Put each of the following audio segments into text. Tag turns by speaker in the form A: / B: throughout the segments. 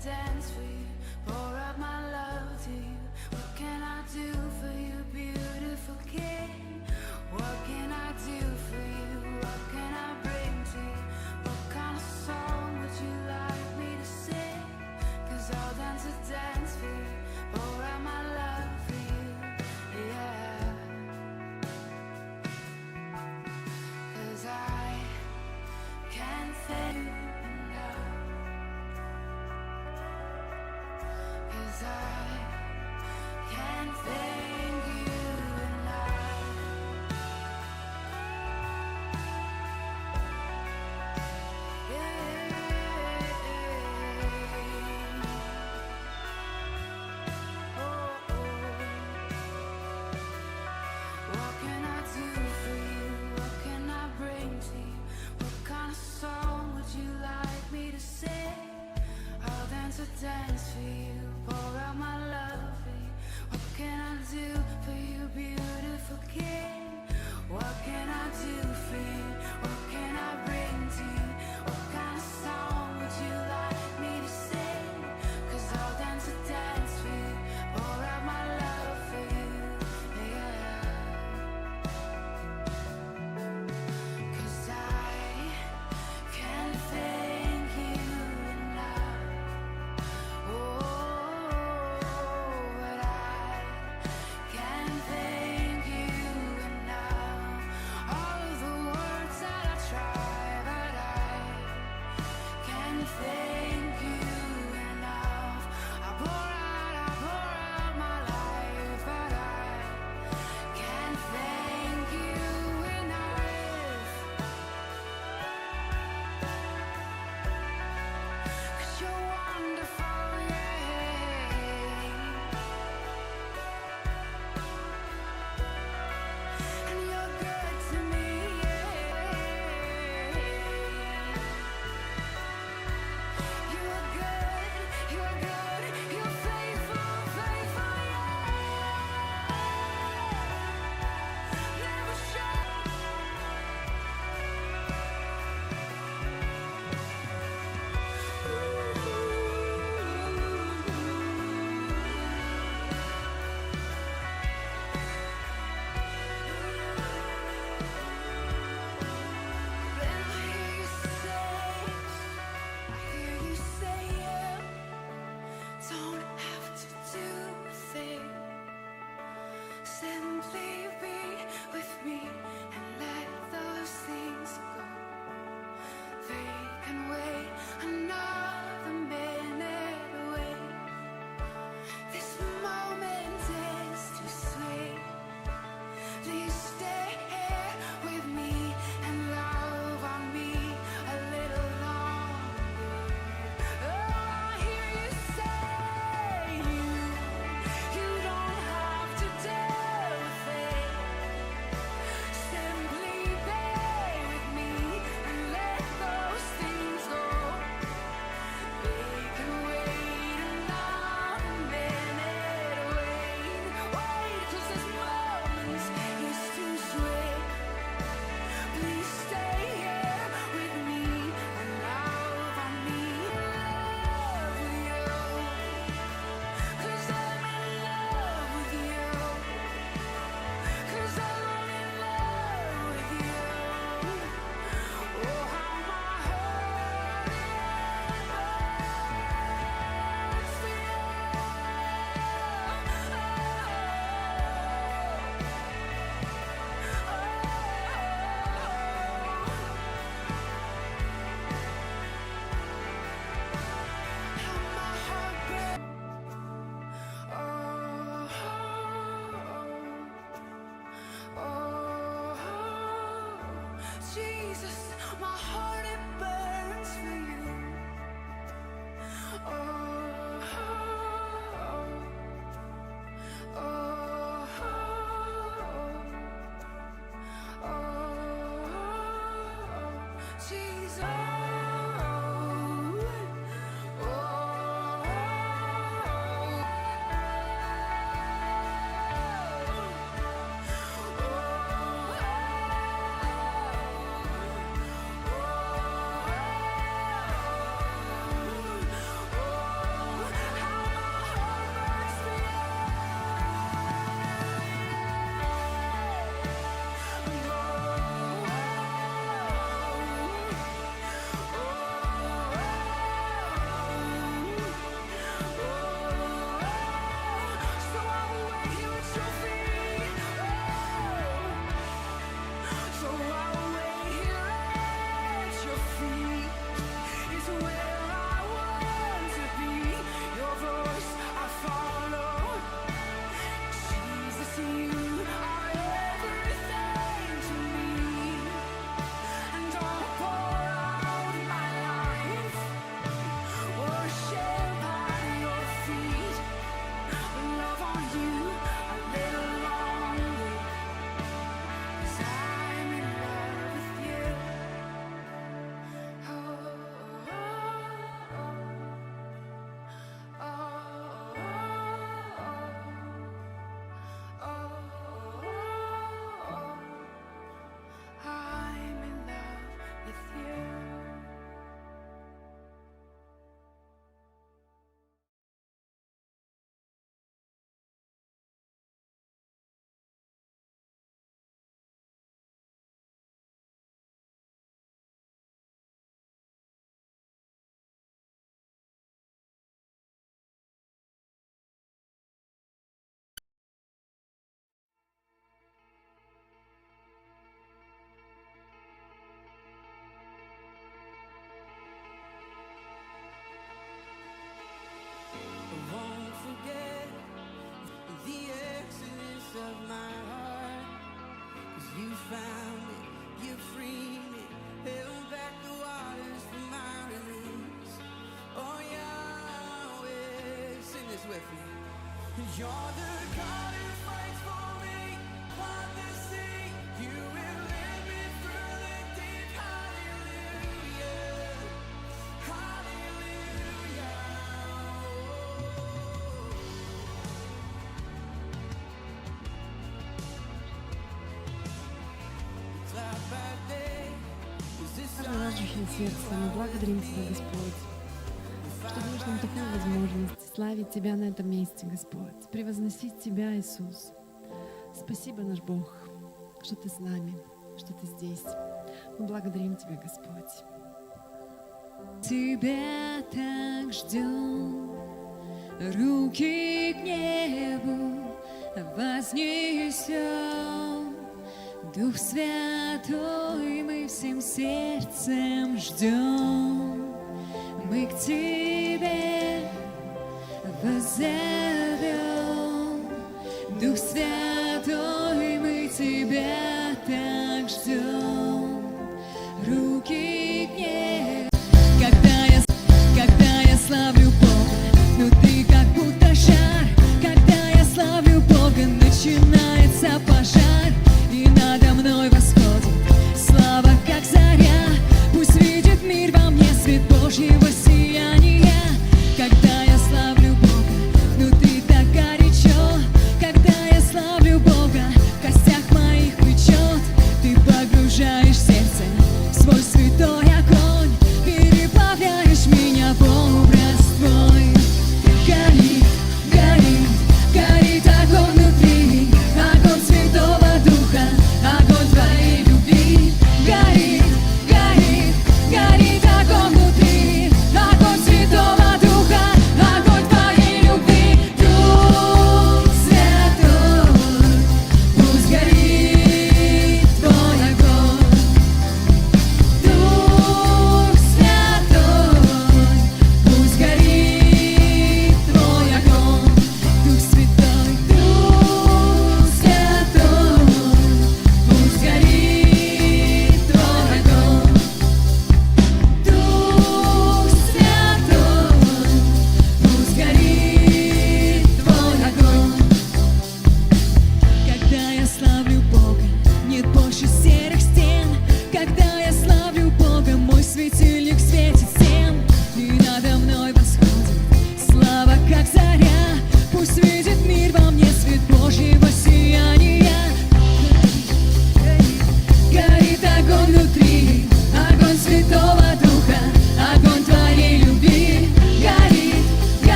A: dance for you, pour out my love to you. What can I do for you, beautiful king? What can I do for you? What can I bring to you? What kind of song would you like me to sing? 'Cause I'll dance for you, pour out my love for you, yeah. 'Cause I can't thank you enough. 'Cause I can't thank you enough. Yeah. Oh, oh. What can I do for you? What can I bring to you? What kind of song would you like me to sing? I'll dance for you, pour out my love for you. What can I do for you, beautiful king? What can I do for you? What can I bring to you? What kind of song would you like me to sing? 'Cause I'll dance for you, pour out my love for you, yeah. 'Cause I can't thank you enough. Oh, but I can't thank you enough. All of the words that I try, but I can't thank you enough. I pour out my life, but I can't thank you enough. 'Cause you're wonderful, yeah. And you're good to me, yeah. You are good, you're faithful, yeah. Never show. I hear you say, yeah, don't have to do a thing. Simply be with me and let those things go. They can wait another minute away. This moment is too sweet. Please stay here with me and love on me a little longer. Oh, I hear you say you don't have to do a thing. Simply be with me and let those things go. They can wait another minute. Wait, 'cause this moment is too sweet. Please stay here with me and love on me. Love you, 'cause I'm in love with you. 'Cause I'm in love with you. Oh, how my heart yearns for you. How my heart burns. Jesus, my heart it burns for you. You found it, you freed me, held back the waters from my release. Oh Yahweh, sing this with me. You're the God who fights for me, part the sea. You will lead me through the deep. Hallelujah, hallelujah. Cloud by day, is this
B: Каждый наш души сердца, мы благодарим Тебя, Господь, что даешь нам такую возможность славить Тебя на этом месте, Господь, превозносить Тебя, Иисус. Спасибо, наш Бог, что Ты с нами, что Ты здесь. Мы благодарим Тебя, Господь. Тебя так ждем, руки к небу вознесем. Дух Святой, мы всем сердцем ждем. Мы к Тебе воззовем. Дух Святой, мы Тебя так ждем. Руки к небу. Когда я славлю Бога, внутри как будто жар. Когда я славлю Бога, начинается пожар, и надо мной восходит слава, как заря. Пусть видит мир во мне свет Божьего сияния. Когда я славлю Бога, внутри так горячо. Когда я славлю Бога, в костях моих печет.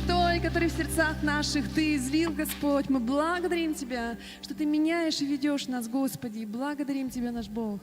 C: Святой, который в сердцах наших Ты излил, Господь. Мы благодарим Тебя, что Ты меняешь и ведешь нас, Господи. Благодарим Тебя, наш Бог.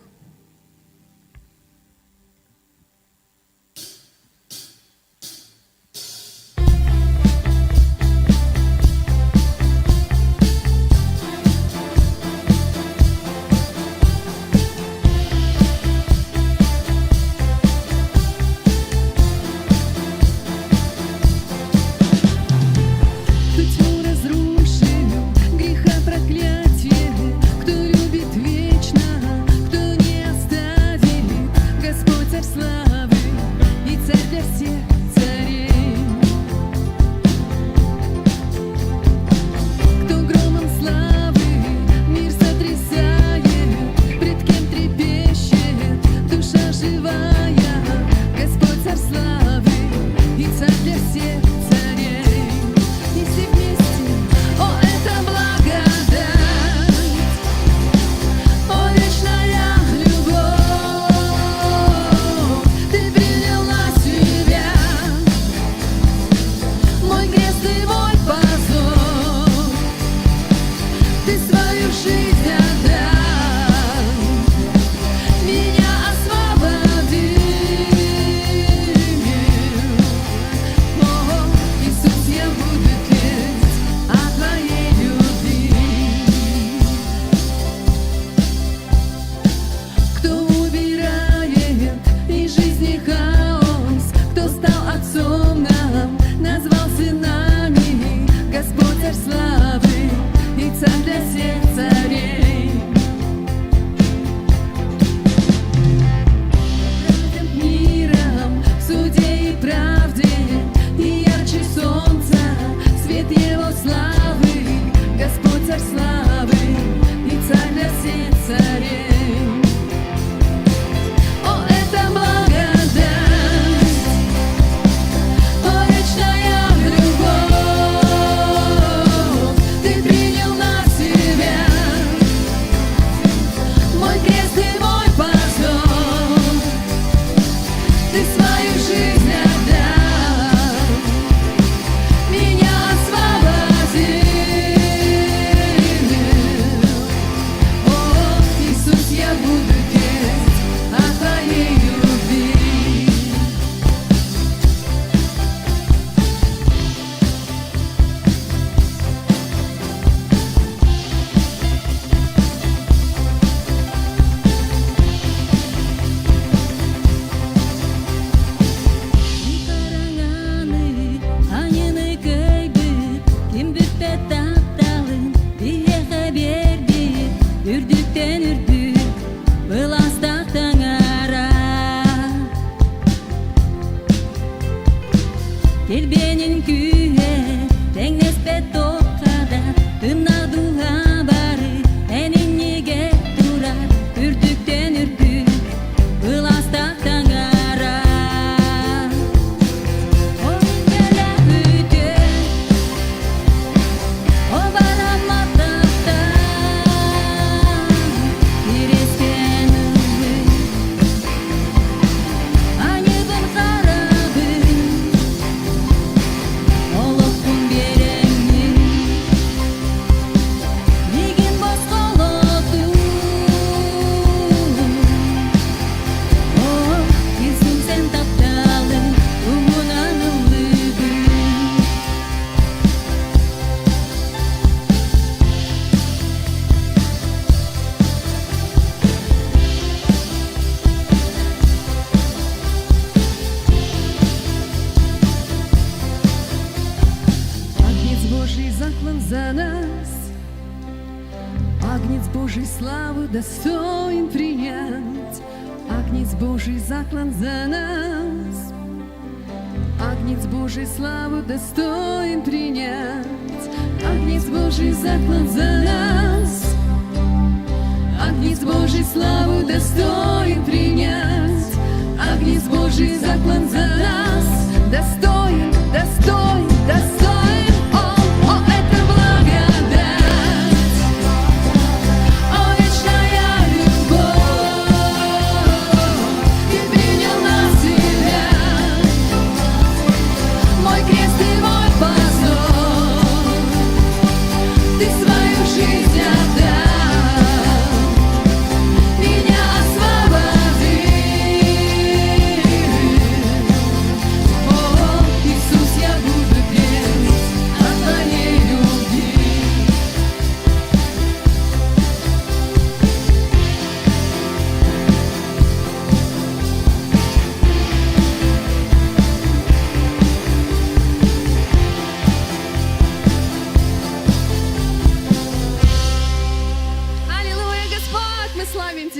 B: Божий славу достоин принять, Агнец Божий заклан за нас. Агнец Божий славу достоин принять, Агнец Божий заклан за нас. Агнец Божий славу достоин принять, Агнец Божий заклан за нас. Достоин, достоин, достоин, о, это благодать, о, вечная любовь. Ты принял на себя мой крест и мой позор.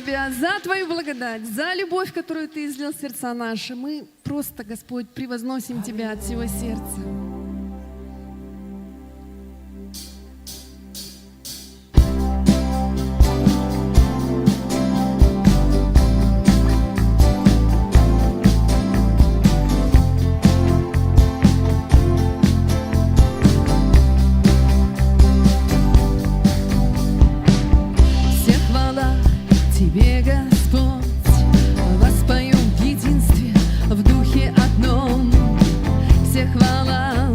C: Тебя за Твою благодать, за любовь, которую Ты излил в сердца наши. Мы просто, Господь, превозносим Тебя от всего сердца. Вся хвала Тебе, Господь, воспоем в единстве, в духе одном. Вся хвала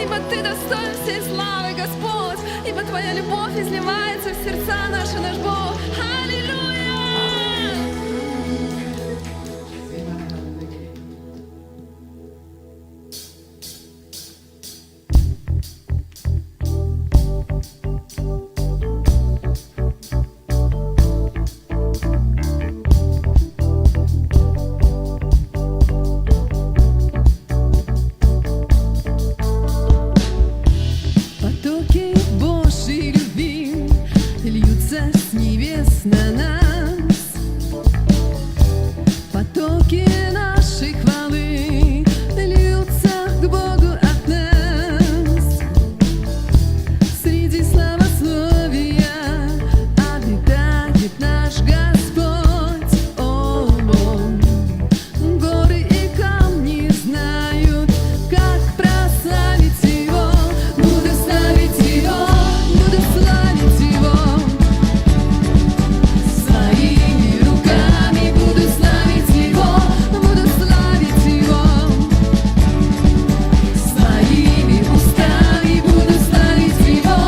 C: ибо Ты достоин всей славы, Господь, ибо Твоя любовь изливается в сердца наши, наш Бог. Аллилуйя! Потоки Божьей любви льются с небес на нас. Потоки нашей хвалы льются к Богу от нас. Среди славословия обитает наш Господь. О, горы и камни знают, как прославить Его. Буду славить Его, буду славить Его. Своими руками буду славить Его, буду славить Его. Своими устами буду славить Его.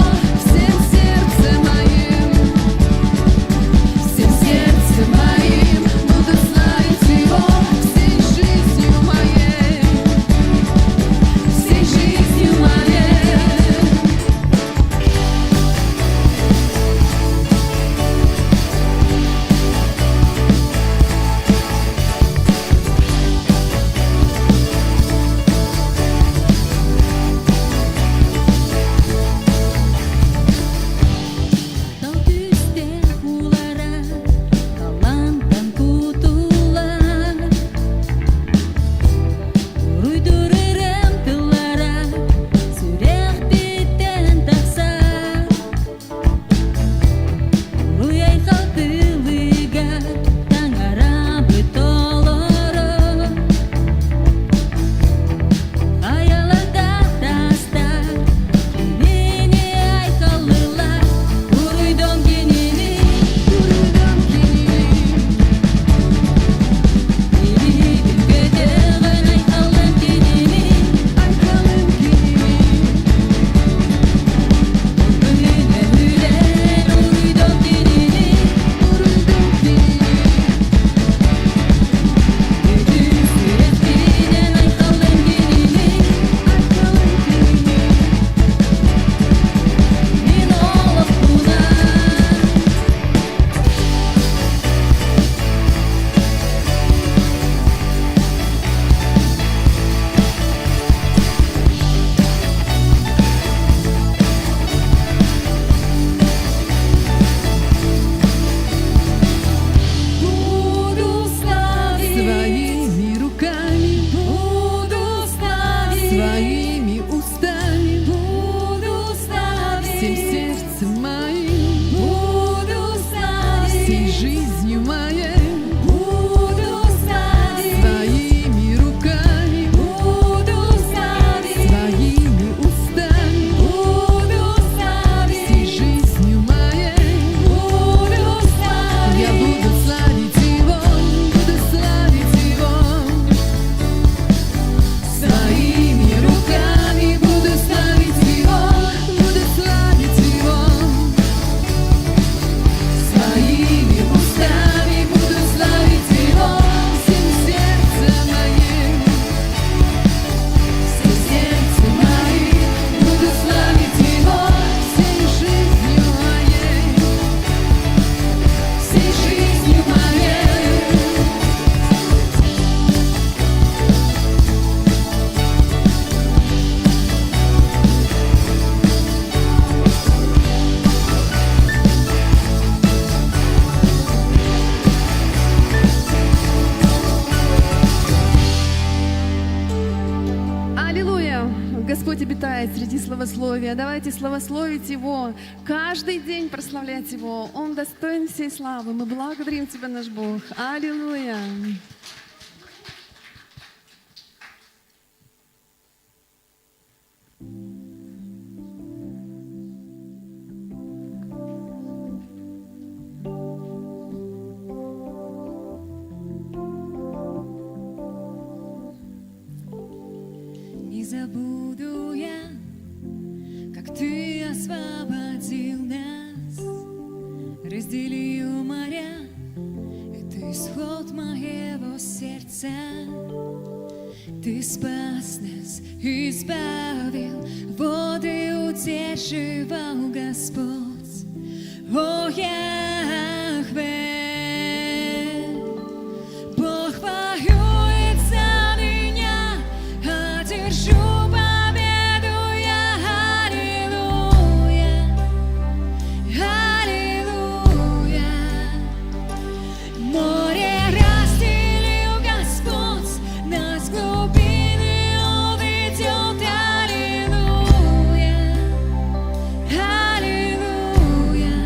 C: Всем сердцем моим, всем сердцем моим буду славить Его. Всей жизнью моей, всей жизнью моей.
B: Kau tüste ulara, kalantan kutular. Uydururem tıllara, sürek biten taksa. Uyay kaltılıga, tangara betoloro. Ayalada tastar, nini ay kalırlar. Uruydum genini,
C: Uruydum genini,
B: biri bir gödeğen ay kalın genini.
C: ay kalın genini.
B: Hüle hüle uruydum genini.
C: Uruydum genini,
B: Güdü sürektiğinden ay kalın genini.
C: ay kalın genini.
B: Min olup buna. Буду славить,
C: Своими руками,
B: буду славить,
C: своими устами,
B: буду славить,
C: всем сердцем моим,
B: буду славить,
C: всей жизнью моей.
B: буду славить,
C: Своими руками,
B: буду славить,
C: своими устами,
B: буду славить,
C: всей жизнью моей.
B: буду славить.
C: Я буду славить Его, буду славить Его. Своими руками буду славить Его, буду славить Его. Своими устами буду славить Его. Всем сердцем моим, всем сердцем моим буду славить Его. Всей жизнью моей, всей жизнью моей. Аллилуйя! Господь обитает среди славословия. Давайте славословить Его, каждый день прославлять Его. Он достоин всей славы. Мы благодарим Тебя, наш Бог. Аллилуйя!
B: Не забуду я Ты спас нас, избавил, воды удерживал Господь. О, Яхве, Бог воюет за меня, одержу победу я. Аллилуйя, аллилуйя. Море разделил Господь, нас в глубины уведет. Аллилуйя, аллилуйя.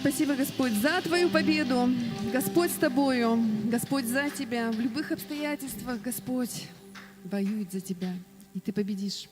C: Спасибо, Господь, за Твою победу. Господь с Тобою. Господь за Тебя. В любых обстоятельствах Господь воюет за Тебя. И Ты победишь.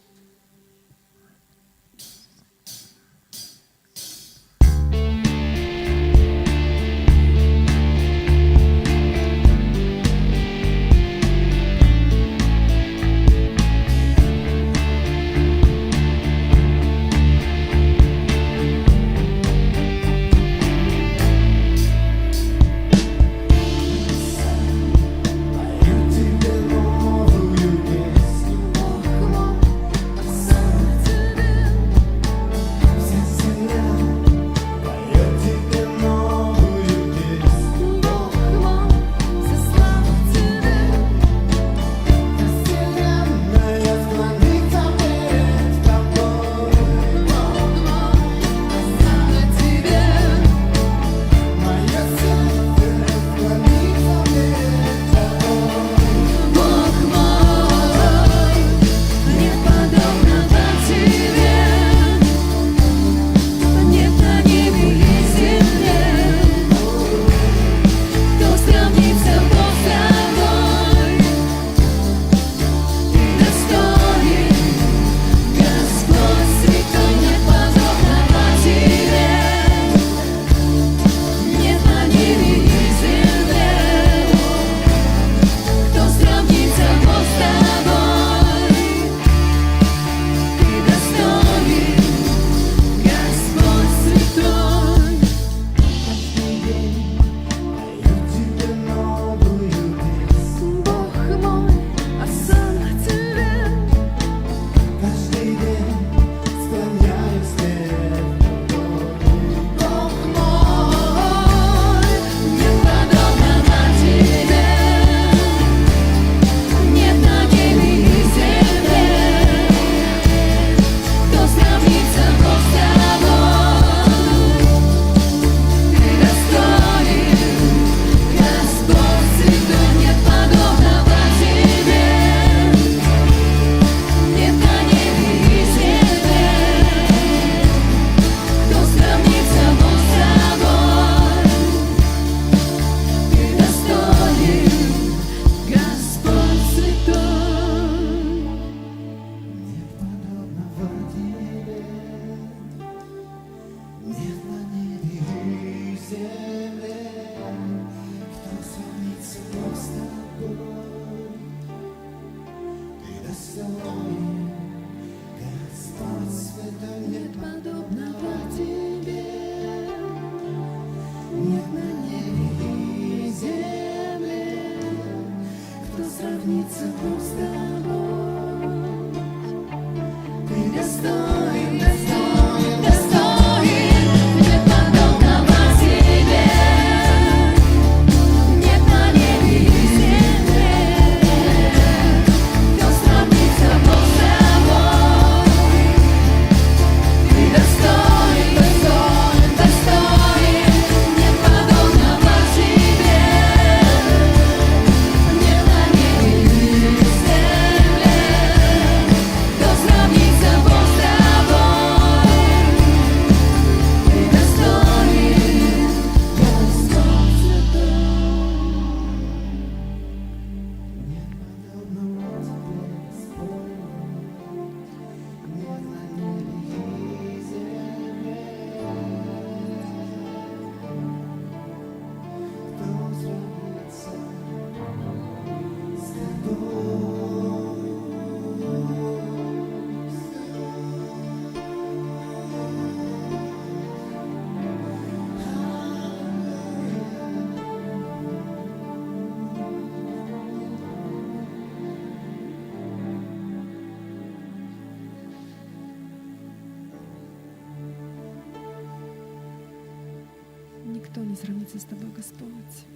C: Никто не сравнится с Тобой, Господь,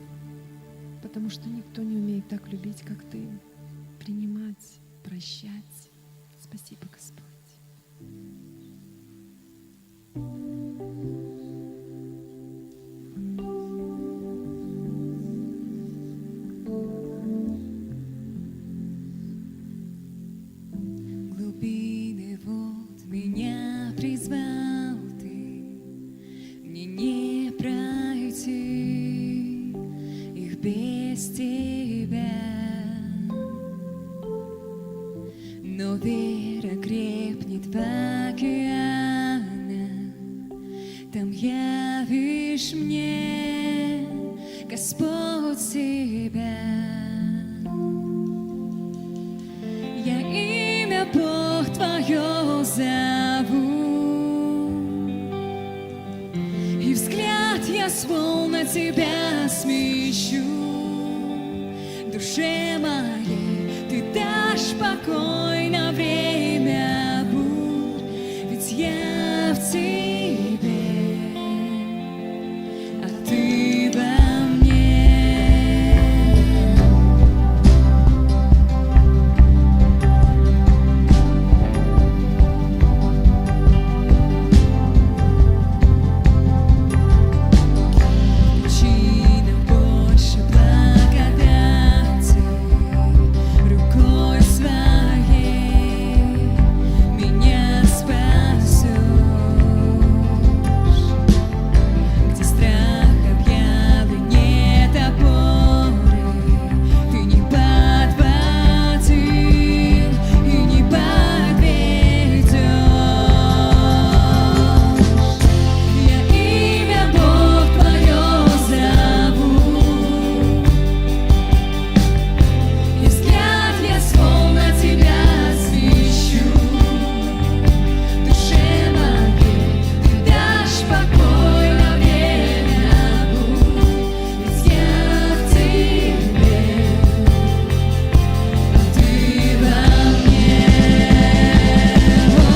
C: потому что никто не умеет так любить, как Ты, принимать, прощать. Спасибо, Господь.
B: Глубины вод меня призвал Ты, мне не про вера крепнет в океанах, там явишь мне, Господь, себя. Я имя Бог Твое зову, и взгляд я свой на Тебя смещу. Душе моей Ты дашь покой на время бурь, ведь я в Тебе, а Ты во мне. Причина больше благодати, рукой своей меня спасешь. Где страх объявлен, нет опоры, Ты не подводил и не подведешь. Я имя Бог Твое зову, и взгляд я свой на Тебя смещу. Душе моей Ты дашь покой на время бурь, ведь я в Тебе, а Ты во мне. Ты во мне.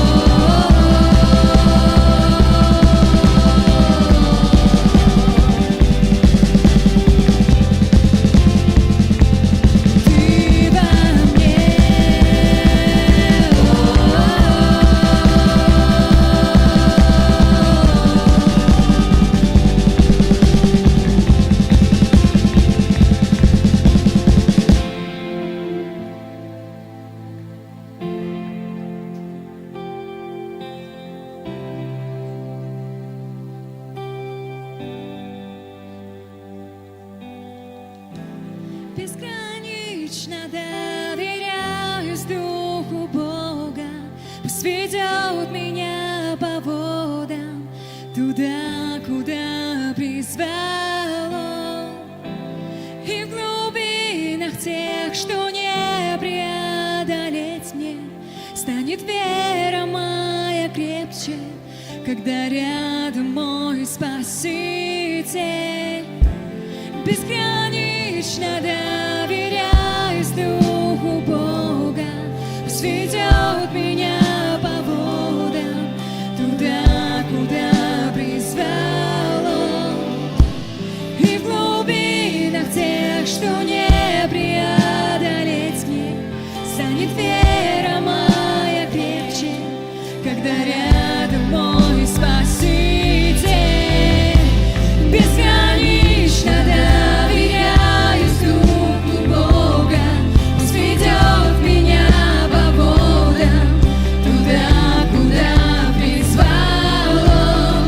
B: Безгранично доверяюсь Духу Бога, пусть ведет меня по водам, туда, куда призвал Он. И в глубинах тех, что не преодолеть мне, станет вера моя крепче, когда рядом мой Спаситель. Безгранично доверяюсь Духу Бога, пусть ведет меня по водам, туда, куда призвал Он. И в глубинах тех, что не преодолеть мне, станет вера моя крепче, когда рядом мой Спаситель. Безгранично доверяюсь Духу Бога, пусть ведет меня по водам, туда, куда призвал Он.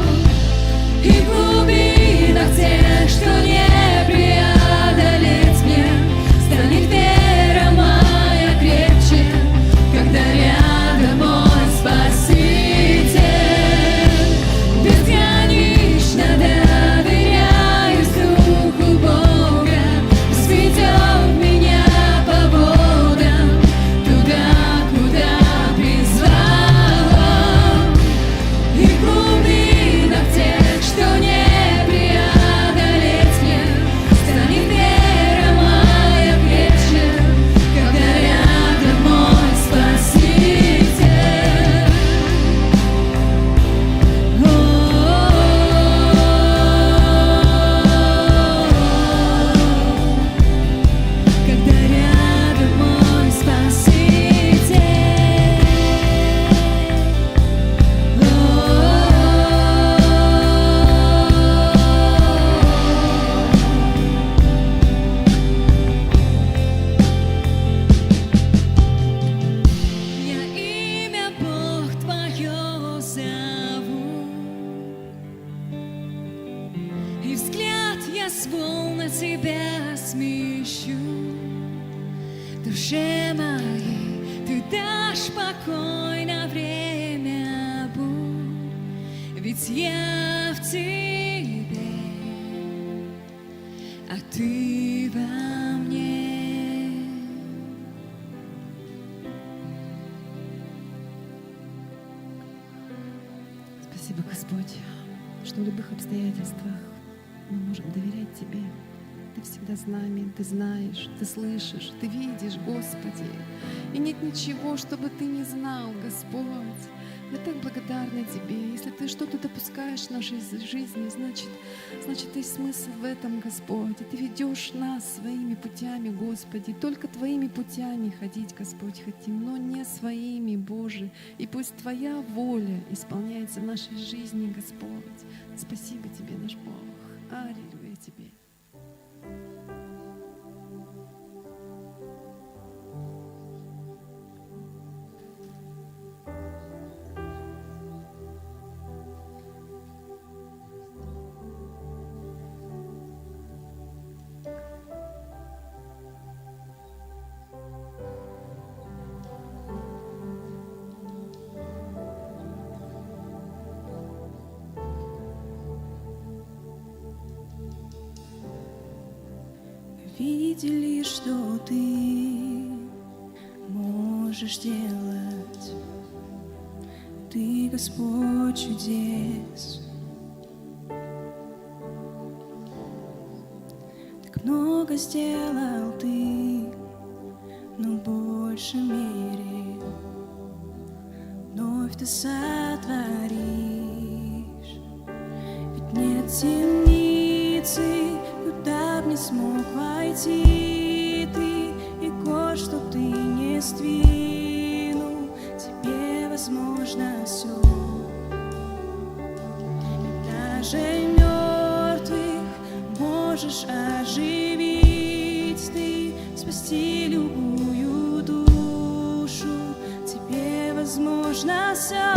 B: И в глубинах тех, что не преодолеть мне, станет вера моя крепче, когда рядом мой Спаситель. Безгранично доверяюсь Духу Бога, пусть ведет меня по водам, туда, куда призвал Он. И в глубинах тех, что не преодолеть мне, станет вера моя крепче, когда рядом мой Спаситель. Когда рядом мой Спаситель. Я имя Бог Твое зову, и взгляд я свой на Тебя смещу. Душе моей Ты дашь покой на время бурь, ведь я в тебе, а ты во мне.
C: Спасибо, Господь, что в любых обстоятельствах мы можем доверять Тебе. Ты всегда с нами, Ты знаешь, Ты слышишь, Ты видишь, Господи. И нет ничего, чтобы Ты не знал, Господь. Мы так благодарны Тебе. Если Ты что-то допускаешь в нашей жизни, значит, есть смысл в этом, Господь. И Ты ведешь нас своими путями, Господи. Только Твоими путями ходить, Господь, хотим, но не своими, Боже. И пусть Твоя воля исполняется в нашей жизни, Господь. Спасибо Тебе, наш Бог. Аллилуйя Тебе.
D: Видели, что ты можешь делать. Ты Господь чудес. Так много сделал ты, но в большей мере вновь ты сотворишь. Ведь нет темницы, куда б не смог войти ты, и гор, что ты не сдвинул, тебе возможно все. И даже мертвых можешь оживить ты, спасти любую душу, тебе возможно все.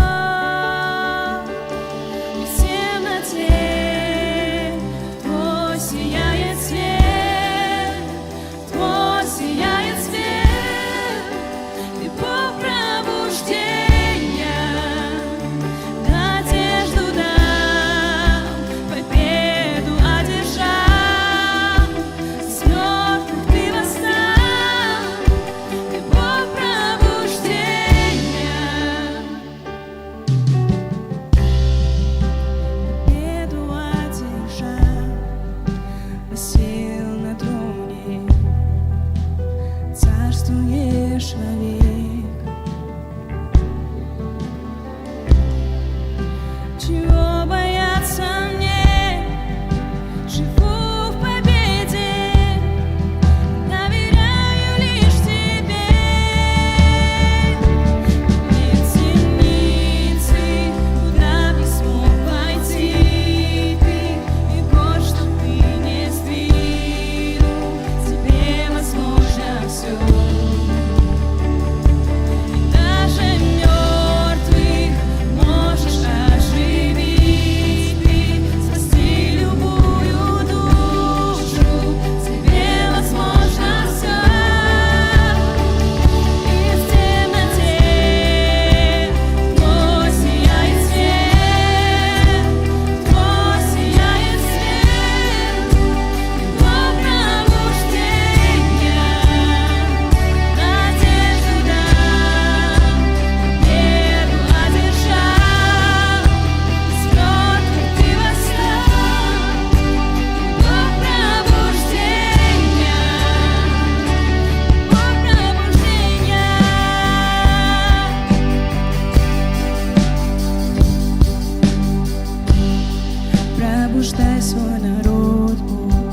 D: Пробуждай свой народ, Бог,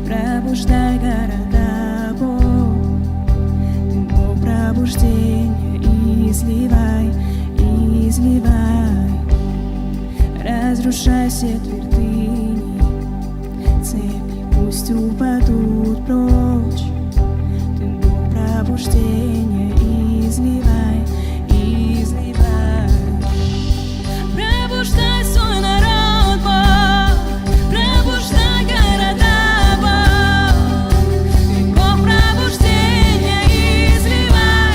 D: пробуждай города, Бог. Ты Бог пробуждения, изливай, изливай. Разрушай все твердыни, цепи пусть упадут прочь. Ты Бог пробуждения, изливай, изливай. Пробуждай свой народ. Изливай,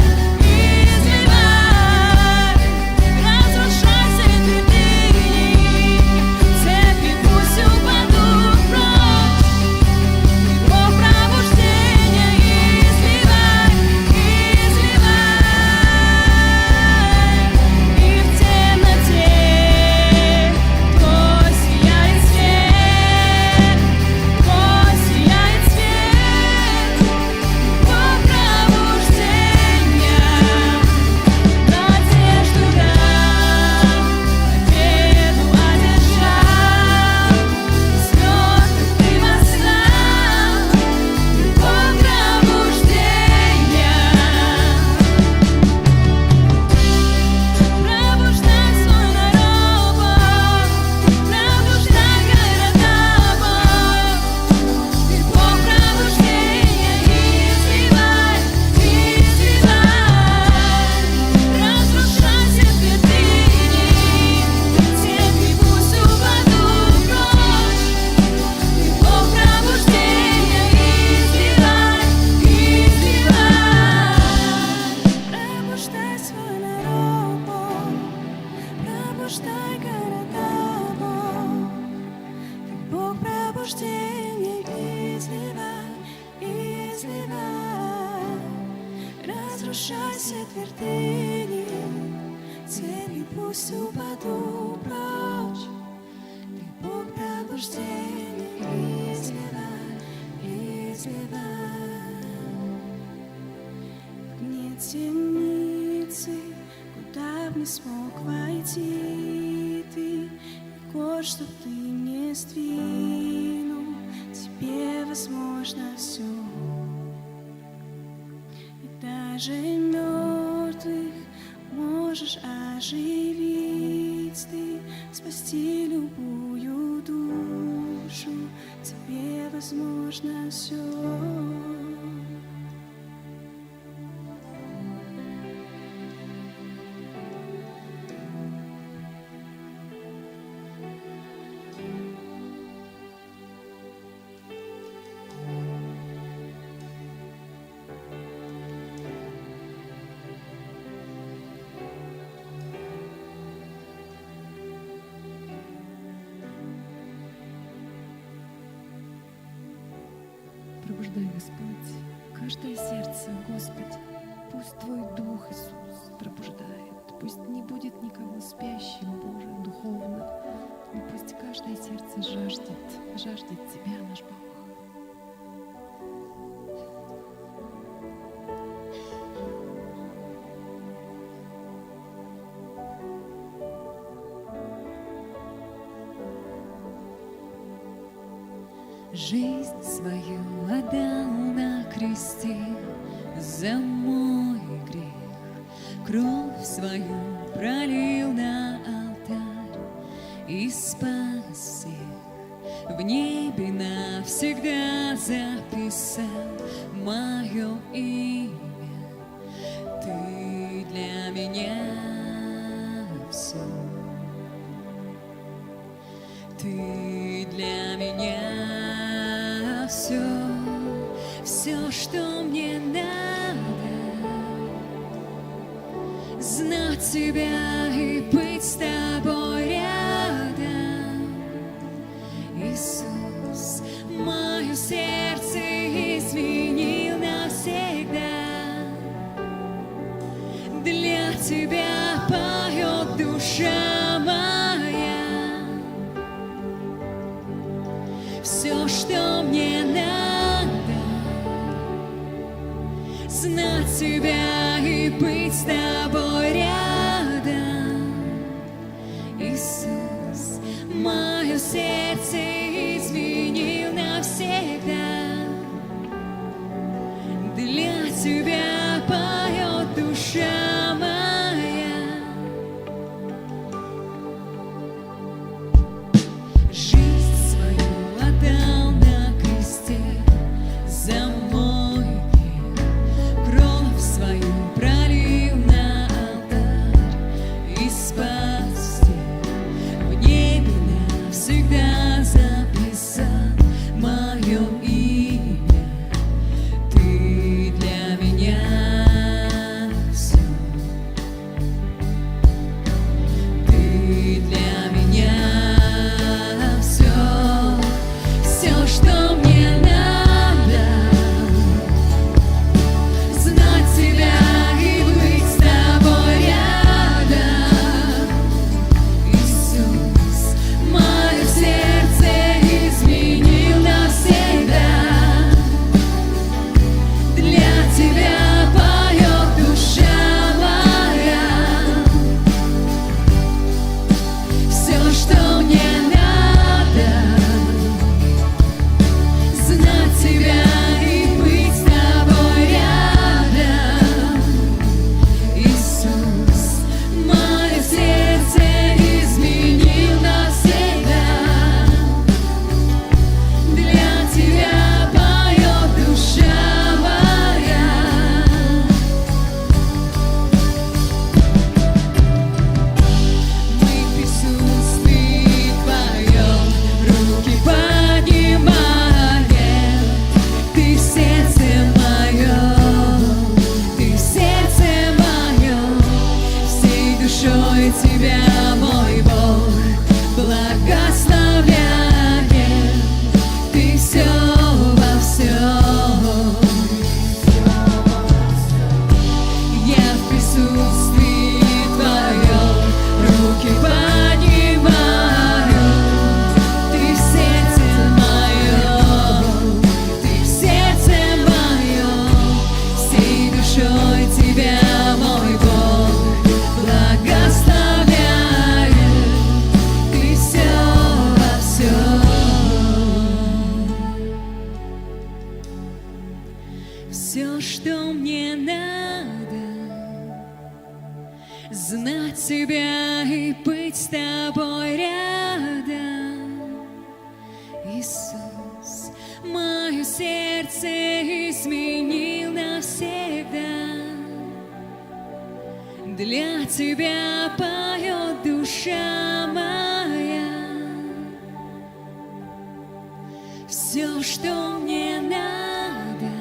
D: сокрушайся твердыни, цепи пусть упадут прочь. Ты Бог пробуждения, изливай, изливай. Нет темницы, куда б не смог войти ты, и гор, что ты не сдвинул, тебе возможно все. И даже мертвых можешь оживить ты, спасти любую душу, тебе возможно все.
C: Пробуждай, Господь, каждое сердце, Господи. Пусть Твой Дух, Иисус, пробуждает. Пусть не будет никого спящим, Боже, духовно. Но пусть каждое сердце жаждет Тебя, наш Бог.
B: Жизнь свою отдал на кресте за мой грех, кровь свою пролил на алтарь и спас всех. В небе навсегда записал мое имя. Ты для меня все. Ты для меня все, что мне надо. Знать Тебя и быть с Тобой рядом. Иисус, мое сердце изменил навсегда. Для Тебя поет душа моя. Все, что мне надо, знать Тебя и быть с Тобой рядом. Иисус, мое сердце изменил навсегда. Для Тебя поет душа моя. Жизнь свою отдал на кресте за мой грех, кровь свою пролил на алтарь и спас всех. В небе навсегда душой Тебя, мой Бог, благословляю. Ты все во всем. Все, что мне надо, знать Тебя и быть с Тобой рядом. Иисус, мое сердце изменил навсегда. Для Тебя поет душа моя. Все, что мне надо,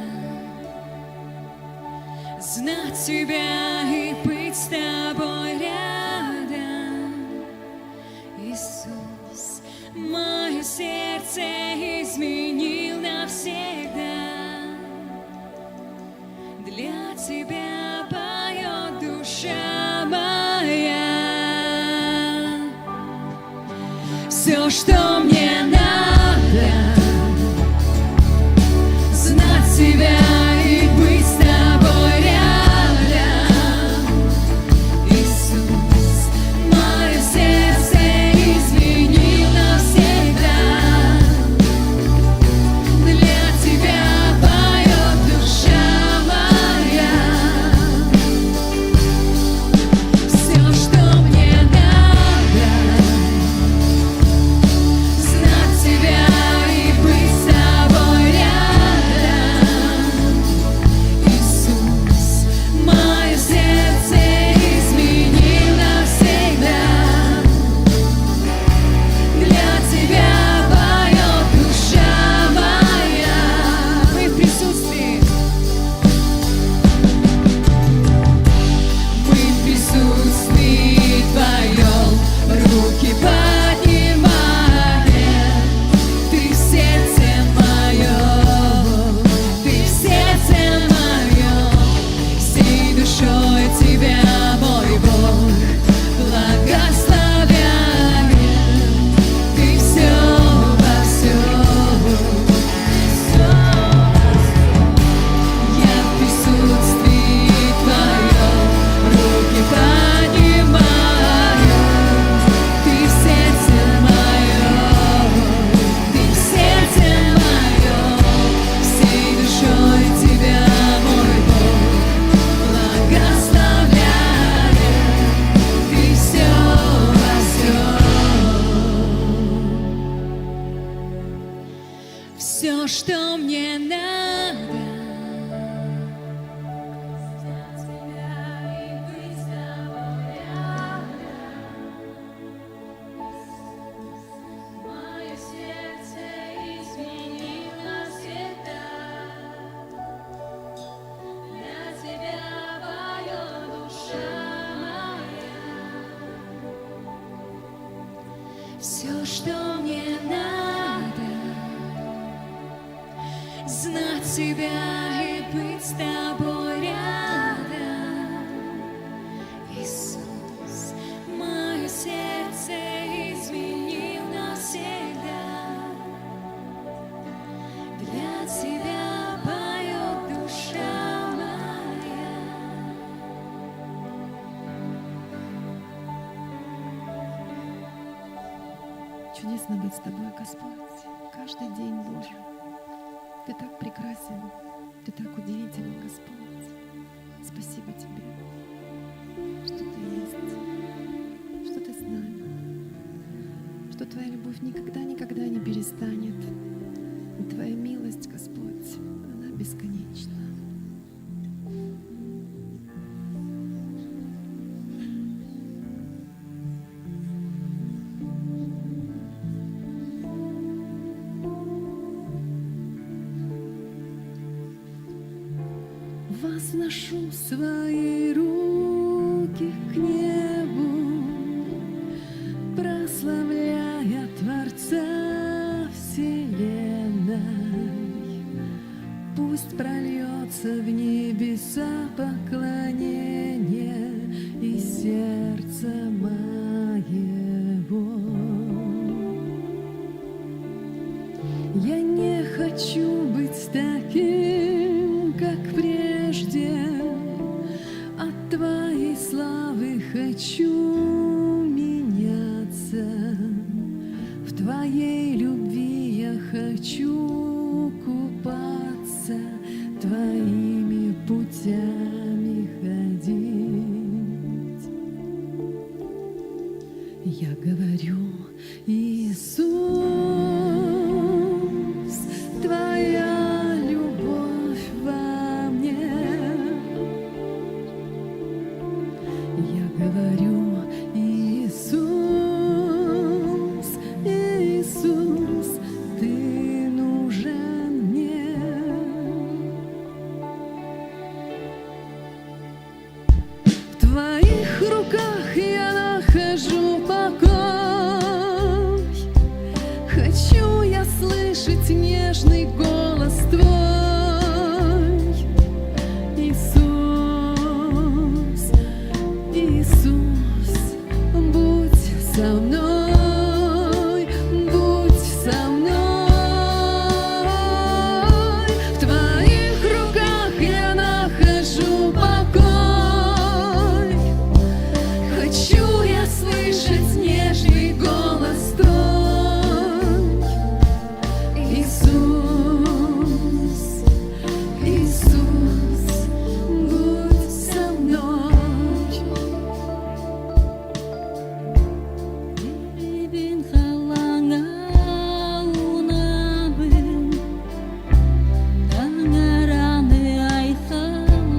B: знать Тебя и быть с Тобой рядом. Иисус, мое сердце изменил навсегда. Для Тебя поет душа моя. Все, что мне надо, знать Тебя и быть с Тобой рядом. Иисус, мое сердце изменил навсегда. Для Тебя поет душа моя. Все, что мне надо, знать Тебя и быть с Тобой рядом. Иисус, мое сердце изменил навсегда. Для Тебя поет душа моя. Мы в присутствии. Мы в присутствии Твоем, руки поднимаем. Ты в сердце моем, Ты в сердце моем. Всей душой Тебя, мой Бог, благословляем. Ты все во всем. Я в присутствии Твоем, руки поднимаю. Ты в сердце моем, Ты в сердце моем. Всей душой Тебя, мой Бог, благословляем. Ты все во всем. Все, что мне надо, знать Тебя и быть с Тобой рядом. Мое сердце изменил навсегда. Для Тебя поет душа моя. Все, что мне надо, знать Тебя и быть с Тобой рядом. Иисус, мое сердце изменил навсегда. Для Тебя поет душа моя.
C: Чудесно быть с Тобой, Господь, каждый день, Боже. Ты так прекрасен, Ты так удивителен, Господь. Спасибо Тебе, что Ты есть, что Ты с нами, что Твоя любовь никогда не перестанет. И Твоя милость, Господь, она бесконечна. Возношу свои руки к небу, прославляя Творца вселенной. Пусть прольется в небеса поклонение из сердца моего. Я не хочу быть таким, как прежде, руках я нахожу покой. Хочу я слышать нежный голос Твой, Иисус, Иисус, будь со мной, будь со мной. В Твоих руках я нахожу покой. Хочу я слышать нежный голос Твой, Иисус, Иисус, будь со мной.
B: Bin halangaunabın Tangaranı ay halamın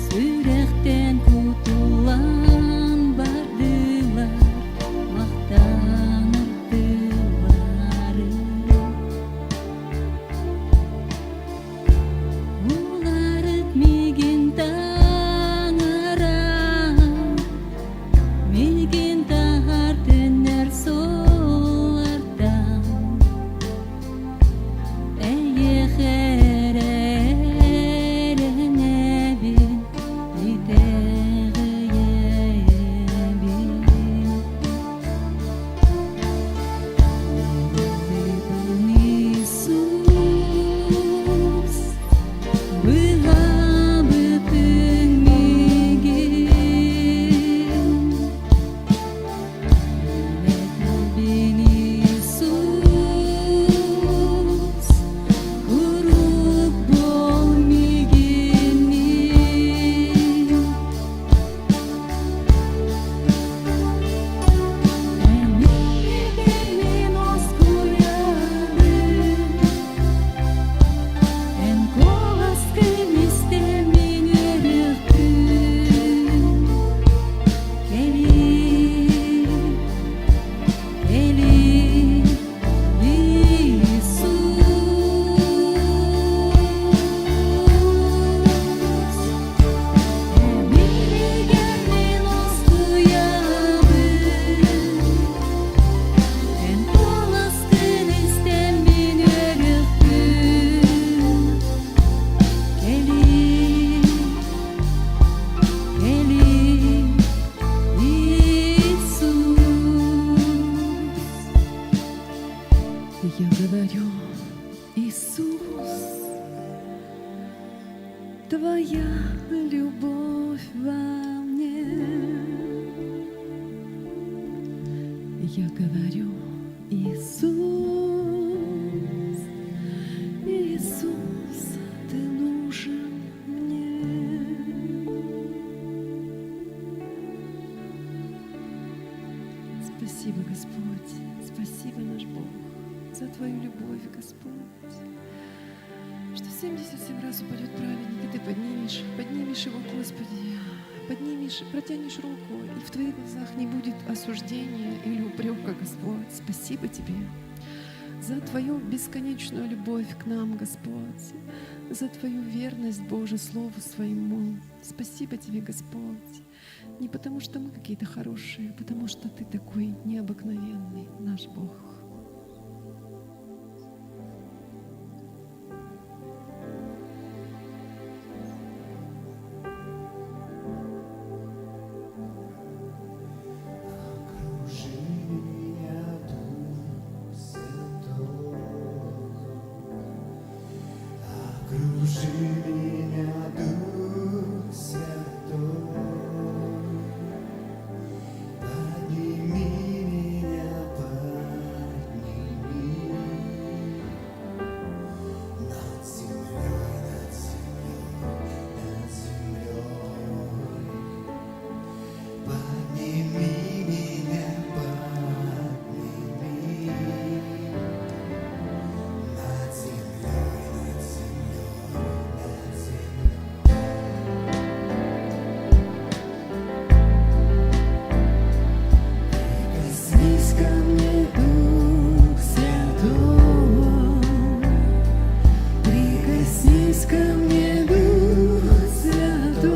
B: Sürekten kutulan bardılar Maqtanırdılar Ular etmegin tangaran Mungkin tahar dengar solardan Eye kherene bin Iteye bin Iisus Была бы ты мигин Bin Iisus Kurup bol miginin Emiginin oskuyarın En kolasken istemin yürüktün Gelir, gelir Iisus Emiginin oskuyarın En kolasken istemin yürüktün Gelir, gelir Иисус.
C: Я говорю, Иисус, Твоя любовь во мне. Я говорю, Иисус, Иисус, Ты нужен мне. Спасибо, Господь, спасибо, наш Бог, за Твою любовь, Господь, что 77 раз упадет праведник, и Ты поднимешь его, Господи, поднимешь, протянешь руку, и в Твоих глазах не будет осуждения или упрека, Господь. Спасибо Тебе за Твою бесконечную любовь к нам, Господь, за Твою верность, Боже, Слову Своему. Спасибо Тебе, Господь. Не потому, что мы какие-то хорошие, а потому что Ты такой необыкновенный, наш Бог.
E: Окружи меня, Дух Святой. Окружи меня, Дух Святой. Подними меня, подними над землей, над землей, над землей. Подними меня, подними над землей, над землей, над землей. Прикоснись ко мне, Дух Святой. Прикоснись ко мне, Дух Святой.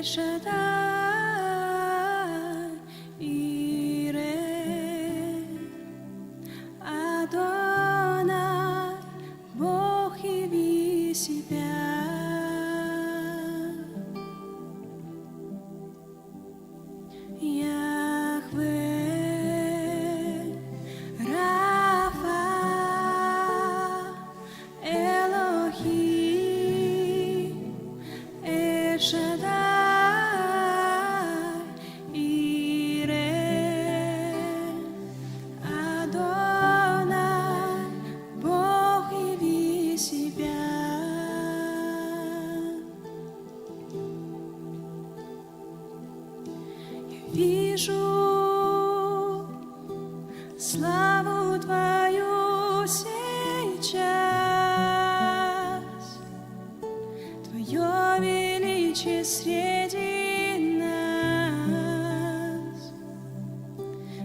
D: Эль-Шаддай, Ире, Адонай, Бог, яви себя. Яхве, Рафа, Элохим, Эль-Шаддай, Ире, Адонай, Бог, яви себя. Вижу славу Твою сейчас, Твое величие среди нас.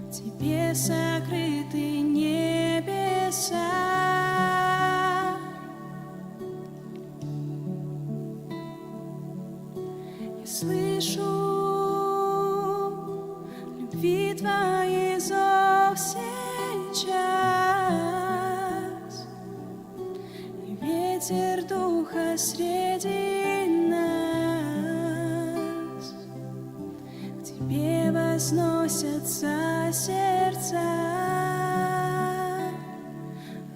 D: В Тебе сокрыты небеса. Я слышу любви Твоей зов сейчас, и ветер Духа среди нас. К Тебе возносятся сердца.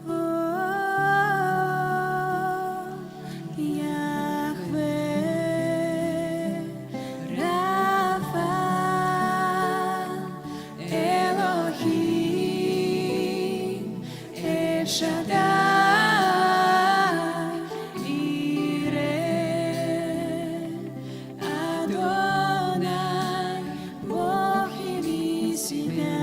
D: О, Яхве, Рафа, Элохим, Эль-Шаддай, Ире, Адонай, Бог, яви себя.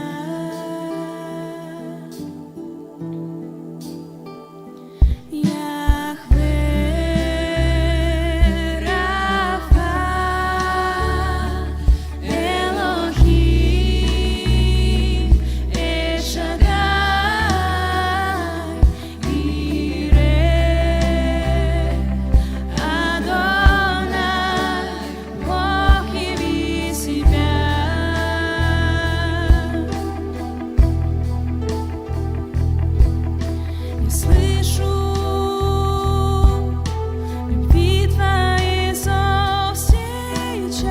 D: Яхве, Рафа, Элохим, Эль-Шаддай, Ире, Адонай, Бог, яви себя. Я слышу любви Твоей зов сейчас,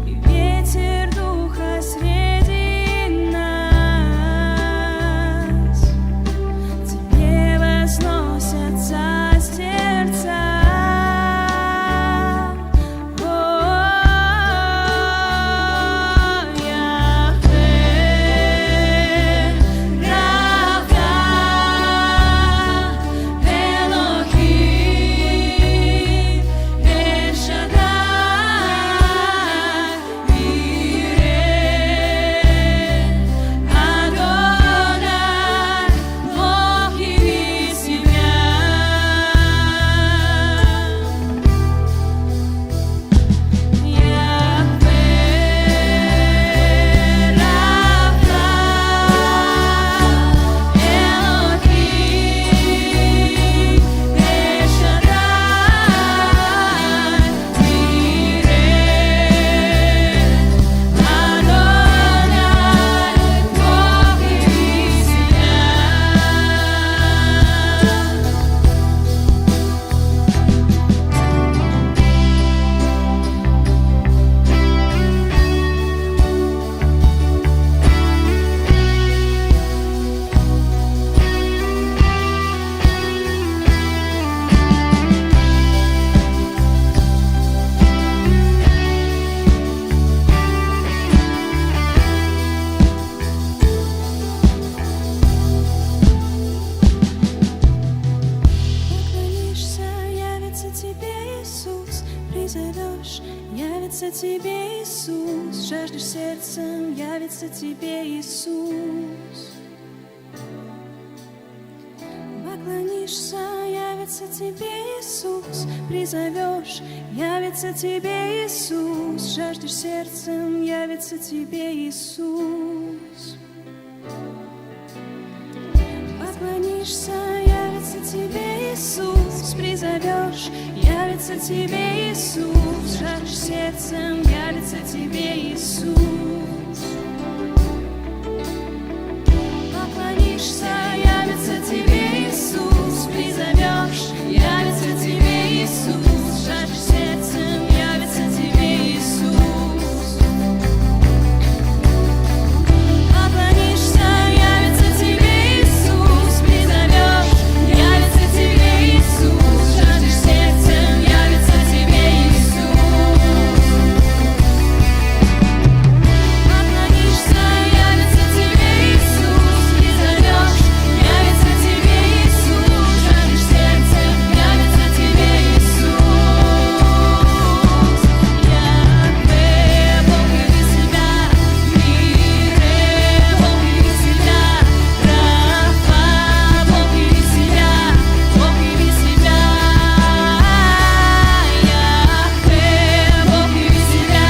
D: и ветер Духа среди нас. К Тебе возносятся сердца. О, Яхве, Рафа, Элохим, Эль-Шаддай, Ире, Адонай, Бог, яви себя. Поклонишься, явится тебе Иисус, призовешь, явится тебе Иисус, жаждешь сердцем, явится тебе Иисус. Поклонишься, явится тебе Иисус, призовешь, явится тебе Иисус, жаждешь сердцем, явится тебе Иисус. Поклонишься, явится тебе Иисус, призовешь, явится явится тебе Иисус, жаждешь сердцем, явится тебе Иисус. Поклонишься, явится тебе Иисус, призовешь, явится тебе Иисус, жаждешь сердцем, явится тебе Иисус. Поклонишься, явится тебе Иисус, призовешь, явится тебе Иисус, жаждешь сердцем, явится тебе Иисус. Поклонишься, явится тебе Иисус, призовешь, явится тебе Иисус, жаждешь сердцем, явится тебе Иисус. Яхве, Бог яви себя, Мире, Бог яви себя, Рафа, Бог яви себя, Бог яви себя. Яхве, Бог яви себя,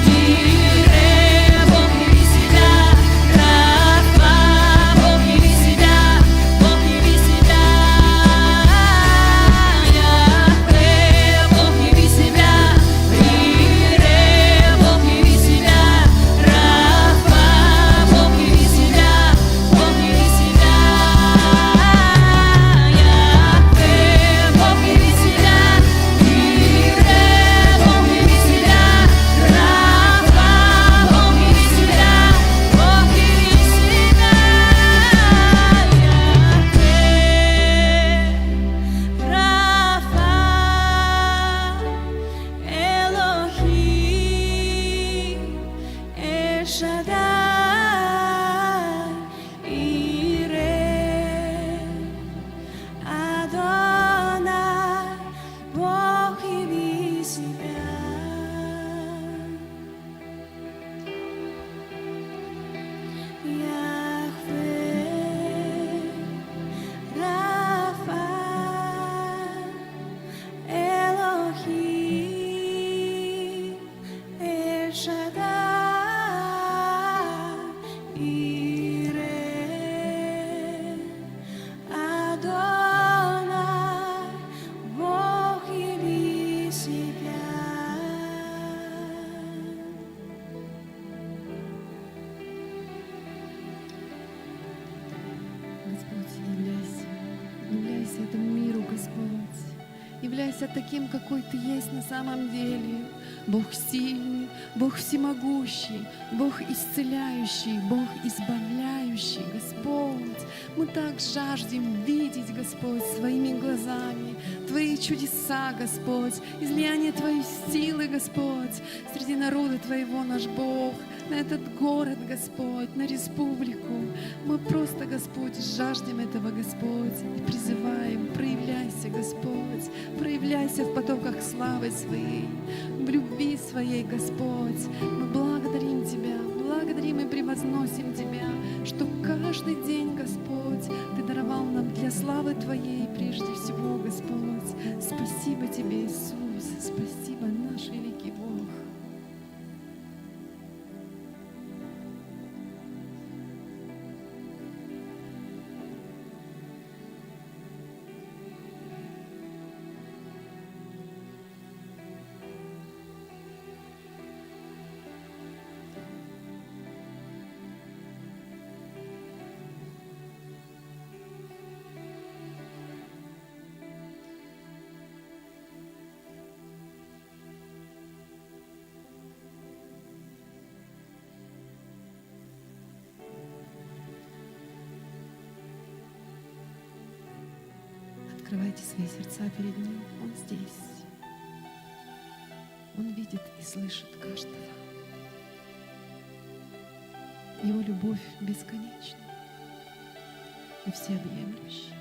D: Мире, Бог яви себя, Рафа, Бог яви себя, Бог яви себя. Яхве, Бог яви себя, Мире, Бог яви себя, Рафа, Бог яви себя, Бог яви себя. Яхве, Бог яви себя, Мире, Бог яви себя, Рафа, Бог яви себя, Бог яви себя. Яхве, Рафа, Элохим, Эль-Шаддай, Ире, Адонай, Бог яви себя. Яхве, Рафа, Элохим, Эль-Шаддай, Ире, Адонай, Бог яви себя.
C: Господь, являйся, являйся этому миру, Господь. Являйся таким, какой Ты есть на самом деле. Бог сильный, Бог всемогущий, Бог исцеляющий, Бог избавляющий, Господь. Мы так жаждем видеть, Господь, своими глазами Твои чудеса, Господь, излияние Твоей силы, Господь, среди народа Твоего, наш Бог, на этот город, Господь, на республику. Мы просто, Господь, жаждем этого, Господь, и призываем, проявляйся, Господь, проявляйся в потоках славы Своей, в любви Своей, Господь. Мы благодарим Тебя, благодарим и превозносим Тебя, что каждый день, Господь, Ты даровал нам для славы Твоей прежде всего, Господь. Спасибо Тебе, Иисус, спасибо, наш великий Бог. Открывайте свои сердца перед Ним. Он здесь. Он видит и слышит каждого. Его любовь бесконечна и всеобъемлющая.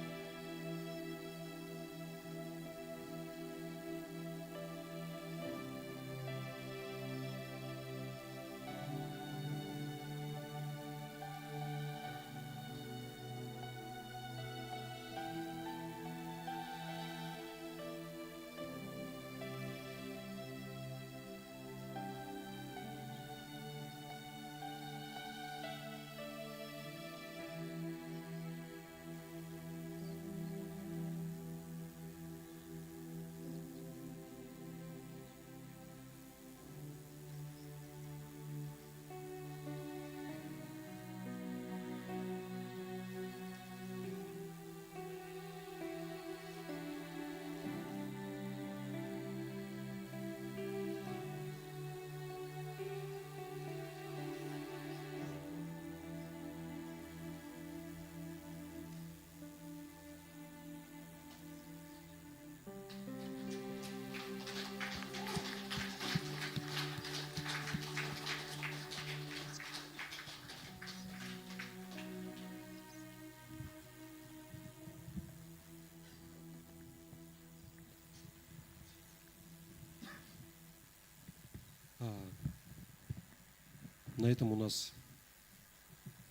F: на этом у нас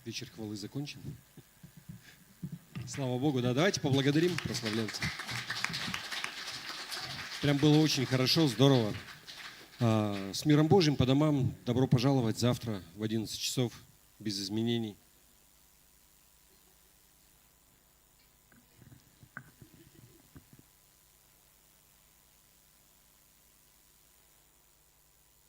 F: вечер хвалы закончен. Слава Богу, да, давайте поблагодарим прославленца. Прям было очень хорошо, здорово. С миром Божьим по домам. Добро пожаловать завтра в 11 часов без изменений.